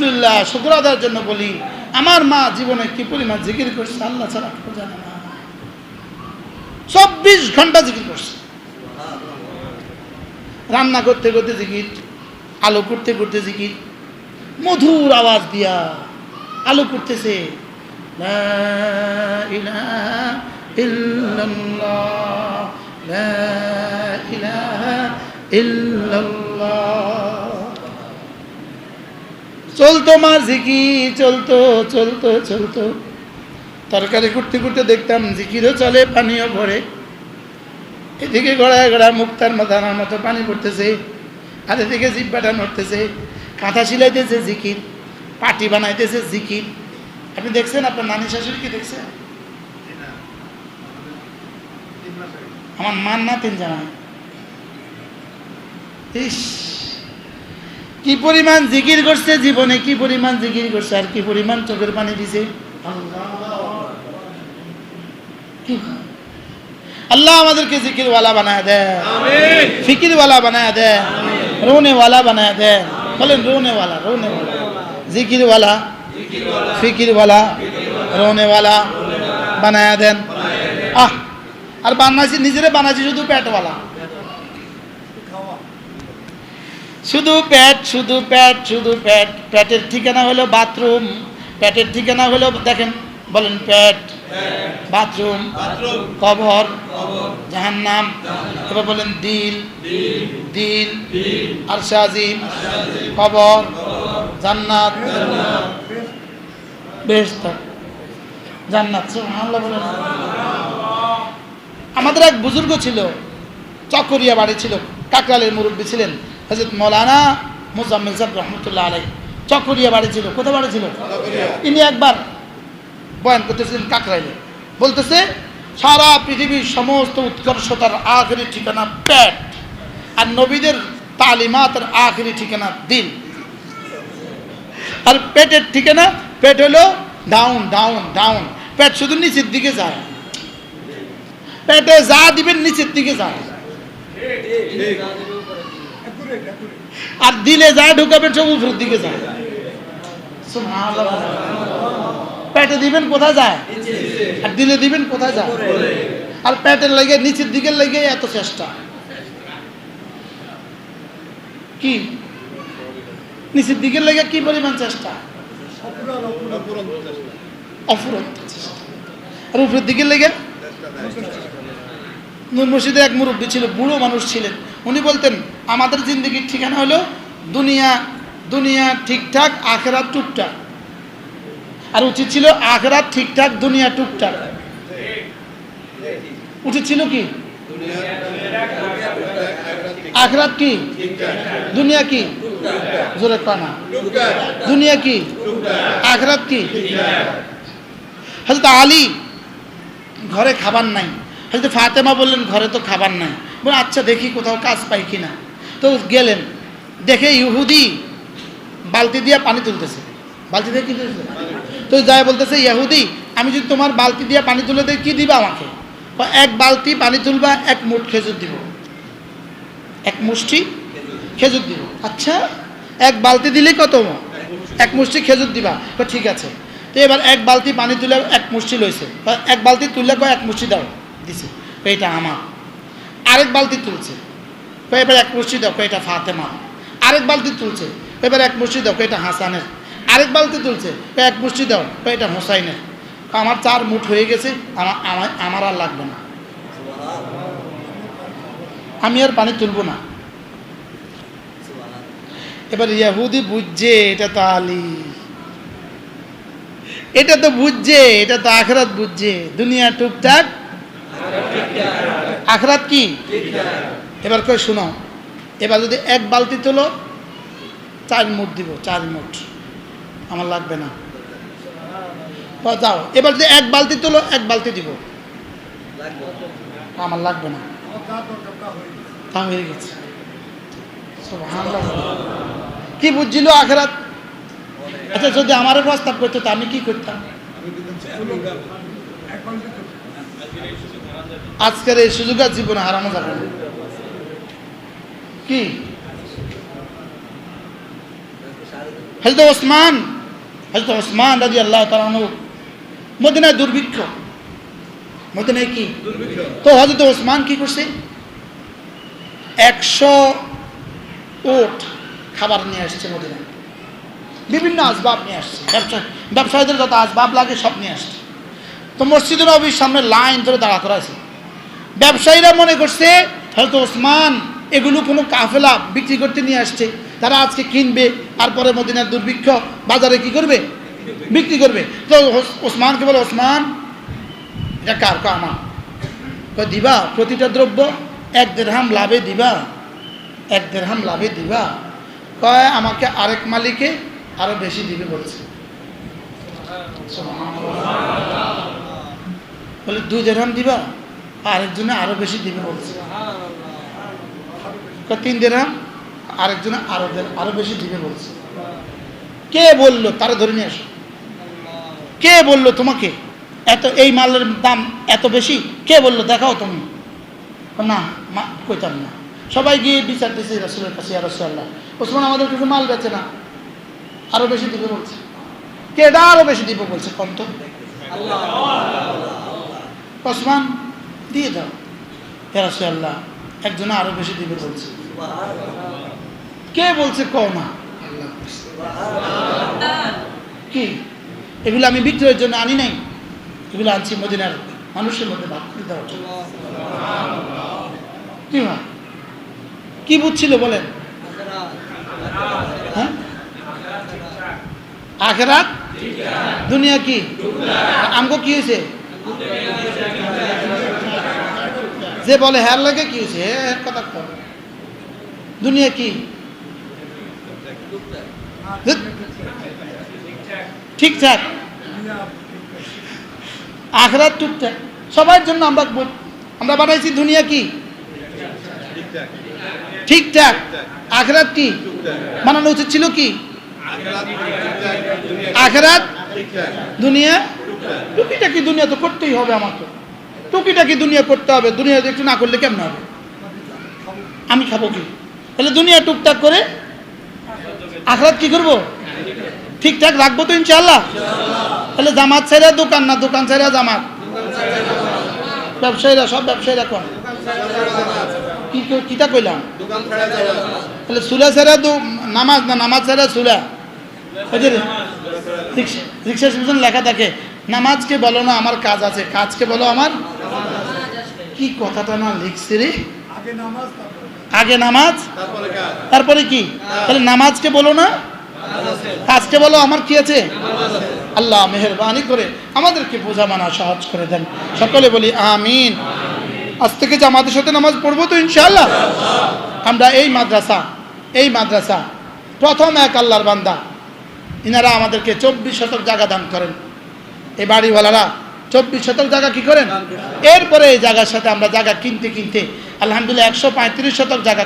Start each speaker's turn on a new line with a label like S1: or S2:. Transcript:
S1: আলহামদুলিল্লাহ শুকর আদায়ের জন্য বলি, আমার মা জীবনে কি পরিমাণ জিকির করছে আল্লাহ ছাড়া কেউ জানে না। 24 ঘন্টা জিকির করছে। রান্না করতে করতে জিকির, আলো করতে করতে জিকির, মধুর আওয়াজ দিয়া আলো করতেছে, লা ইলাহা ইল্লাল্লাহ, লা ইলাহা ইল্লাল্লাহ। চলতো মার জিকির, চলতো চলতো চলতো। তরকারি করতে করতে দেখতাম জিকিরও চলে, পানিও পড়ে। এদিকে গড়ায় গড়ায় মুক্তার মাথার মতো পানি পড়তেছে, আর এদিকে জিব্বাটা নড়তেছে, কাঁথা সিলাইতেছে জিকির, পাটি বানাইতেছে জিকির। আপনি দেখছেন? আপনার নানি শাশুড়ি কি দেখছেন? আমার মান না 3 জামাই। ইস, কি পরিমাণ জিকির করছে জীবনে, কি পরিমাণ জিকির করছে, আর কি পরিমাণ চোখের পানি দিছে। আল্লাহ আমাদেরকে জিকিরওয়ালা বানায় দেয়, ফিকিরওয়ালা বানায় দেয়, রোনেওয়ালা বানায় দেয়। বলেন রোনেওয়ালা, রোনেওয়ালা, জিকিরওয়ালা, ফিকিরওয়ালা, রোনেওয়ালা বানায় দেন। আর বানাইছি, নিজেরা বানাইছি শুধু পেটওয়ালা, শুধু পেট, শুধু পেট, শুধু পেট। পেটের ঠিকানা হলো বাথরুম, পেটের ঠিকানা হলো, দেখেন, বলেন পেট, বাথরুম, কবর, জাহান্নাম। এবার বলেন দিল, দিল, আরশ আজিম, কবর, জান্নাত, বেহেশত, জান্নাত। সুবহানাল্লাহ বলেন। আমাদের এক বুজুর্গ ছিল, চকরিয়া বাড়ি ছিল, কাকরালের মুরব্বী ছিলেন হযরত মাওলানা মুজাম্মিল সাহেব রহমতুল্লাহ আলাইহি। চকরিয়া বাড়ি ছিল। কোথায় বাড়ি ছিল? ইনি একবার বয়ান করতেছিলেন কাকরাইলে, বলতেছে সারা পৃথিবীর সমস্ত উৎকর্ষতার আখেরি ঠিকানা পেট, আর নবীদের তালিমাতের আখেরি ঠিকানা দিল। আর পেটের ঠিকানা, পেট হলো ডাউন ডাউন ডাউন। পেট শুধু নিচের দিকে যায়, পেটে যা দিবেন নিচের দিকে যায়, আর দিলে যা ঢুকাবেন সব উপরের দিকে যায়। সুবহানাল্লাহ। পেটে দিবেন কোথায় যায়, আর দিলে দিবেন কোথায় যায়। আর পেটের লেগে, নিচের দিকের লেগে এত চেষ্টা, কি নিচের দিকের লেগে কি পরিমাণ চেষ্টা, অফুরন্ত চেষ্টা। আর উপরের দিকের লেগে, নূর মসজিদে এক মুরব্বী ছিল, বুড়ো মানুষ ছিলেন। উনি বলতেন আমাদের জিন্দগির ঠিকানা হলো দুনিয়া, দুনিয়া ঠিকঠাক, আখেরাত টুকটাক। আর উচিত ছিল আখেরাত ঠিকঠাক, দুনিয়া টুকটাক। উচিত ছিল কি? আখেরাত কি, দুনিয়া কি? জোরে কয় না। দুনিয়া কি, আখেরাত কি? হযরত আলী, ঘরে খাবার নাই। হযরত ফাতেমা বললেন ঘরে তো খাবার নাই। বলে আচ্ছা দেখি কোথাও কাজ পাই কিনা। তো গেলেন, দেখে ইহুদি বালতি দিয়ে পানি তুলতেছে। বালতি দিয়ে কি তুলতেছে? তো যাই বলতেছে, ইহুদি আমি যদি তোমার বালতি দিয়ে পানি তুলে দিই কি দিবা আমাকে? এক বালতি পানি তুলবা, এক মুঠ খেজুর দিব, এক মুষ্টি খেজুর দিব। আচ্ছা, এক বালতি দিলে কত? এক মুষ্টি খেজুর দিবা। ঠিক আছে। তো এবার এক বালতি পানি তুলে এক মুষ্টি লইছে, এক বালতি তুললে এক মুষ্টি দাও, দিছে, এটা আমার। আরেক বালতি তুলছে, এবার এক মুষ্টি দাও, এটা ফাতেমা। আরেক বালতি তুলছে, এবার এক মুষ্টি দাও, এটা হাসানের। আরেক বালতি তুলছে, এক মুষ্টি দাও, এটা হোসাইনের। আমার 4 মুঠ হয়ে গেছে, আমার আর লাগবে না, আমি আর পানি তুলব না। এবার ইহুদি বুঝছে এটা তো আলী, এটা তো বুঝছে, এটা তো আখরাত বুঝছে। দুনিয়া টুকটাক, আখরাত কি? এবার কই শুনো, এবার যদি এক বালতি তোলো 4 মুঠ দিব, 4 মুঠ, আমার লাগবে না, যাও। এবার যদি এক বালতি তোলো 1 বালতি দিব, আমার লাগবে না, তা হয়ে গেছে। সুবহানাল্লাহ। কি বুঝছিল আখেরাত? আচ্ছা, যদি আমারও প্রস্তাব করতো তা আমি কি করতাম? আজকের এই সুযোগ আর জীবনে হারানো যাবে না। কি হযরত ওসমান রাদিয়াল্লাহু তাআলা আনহু মদিনায় দুর্ভিক্ষ, মদিনায় কি দুর্ভিক্ষ। তো হযরত ওসমান কি করছে, 100 উট খাবার নিয়ে আসছে মদিনায়, বিভিন্ন আসবাব নিয়ে আসছে, ব্যবসায়ীদের যত আসবাব লাগে সব নিয়ে আসছে। তো মসজিদে নববীর সামনে লাইন ধরে দাঁড়া করা আছে। ব্যবসায়ীরা মনে করছে হযরত ওসমান এগুলো কোনো কাফেলা বিক্রি করতে নিয়ে আসছে, তারা আজকে কিনবে আর পরে মদিনার দুর্ভিক্ষ, বাজারে কি করবে, বিক্রি করবে। তো ওসমানকে বলে, ওসমান এটা কার? কয় আমার। কয় দিবা প্রতিটা দ্রব্য 1 দিরহাম লাভে দিবা, 1 দিরহাম লাভে দিবা। কয় আমাকে আরেক মালিকে আরো বেশি দিবে বলছে। বলে 2 দিরহাম দিবা, আরেকজনে আরো বেশি দিবে বলছে। 3 দিরহাম, আরেকজনে আরো বেশি দিবে বলছে। কে বললো? তারা ধরে নিয়ে আসো। কে বললো তোমাকে এত এই মালের দাম এত বেশি? কে বললো? দেখাও তুমি। না কইতাম না। সবাই গিয়ে বিচার দিয়েছে রাসূলের কাছে, ইয়া রাসূলুল্লাহ, ওসমান আমাদের কিছু মাল বেচে না, আরো বেশি দিবে বলছে। কেডা আরো বেশি দিবে বলছে? কম তো ওসমান দিয়ে দাও, ইয়া রাসূলুল্লাহ একজনে আরো বেশি দিবে বলছে। কে বলছে? কও না। কি এগুলো আমি বিক্রয়ের জন্য আনি নাই, এগুলো আনছি মদিনার মানুষের মধ্যে ভাগ করে দেওয়ার জন্য। কি হয়, কি বুঝছিল বলেন? হ্যাঁ, আখিরাত দুনিয়া কি? আমগো কি হয়েছে? যে বলে হ্যার লাগে কি হয়েছে, হ্যাঁ কথা কর। দুনিয়া কি? ঠিকঠাক। আখিরাত ঠিকঠাক। সবার জন্য আমরা বানাইছি দুনিয়া কি ঠিকঠাক, আখিরাত কি বানানো উচিত ছিল? কি আখিরাত দুনিয়া টুকিটাকি দুনিয়া তো করতেই হবে আমাকে, টুকিটাকি দুনিয়া করতে হবে। দুনিয়া একটু না করলে কেমন হবে? আমি খাবো কি? তাহলে দুনিয়া টুকটাক করে আখিরাত কি করবো? ঠিকঠাক রাখবো তো ইনশাআল্লাহ। তাহলে জামাত ছেড়ে দোকান না, দোকান ছেড়ে জামাত। ব্যবসায়ীরা সব ব্যবসায়ীরা কোন কিটা কইলাম? তাহলে সুলা ছেড়ে নামাজ না, নামাজ ছেড়ে সুলা। রিক্সা পিছনে লেখা থাকে নামাজকে বলো না আমার কাজ আছে, কাজকে বলো আমার। কি কথাটা না লিখছে রে, আগে নামাজ তারপরে কি? তাহলে নামাজকে বলো না, কাজকে বলো আমার কি আছে। আল্লাহ মেহেরবানি করে আমাদেরকে বোঝা মানা সহজ করে দেন। সকলে বলি আমিন। আজ থেকে জামাতের সাথে নামাজ পড়বো তো ইনশাআল্লাহ। আমরা এই মাদ্রাসা প্রথম এক আল্লাহর বান্দা, ইনারা আমাদেরকে 24 শতক জায়গা দান করেন। এই বাড়িওয়ালারা 24 শতক জায়গা কি করেন। এরপরে এই জায়গার সাথে আমরা জায়গা কিনতে আলহামদুলিল্লাহ 135 শতক জায়গা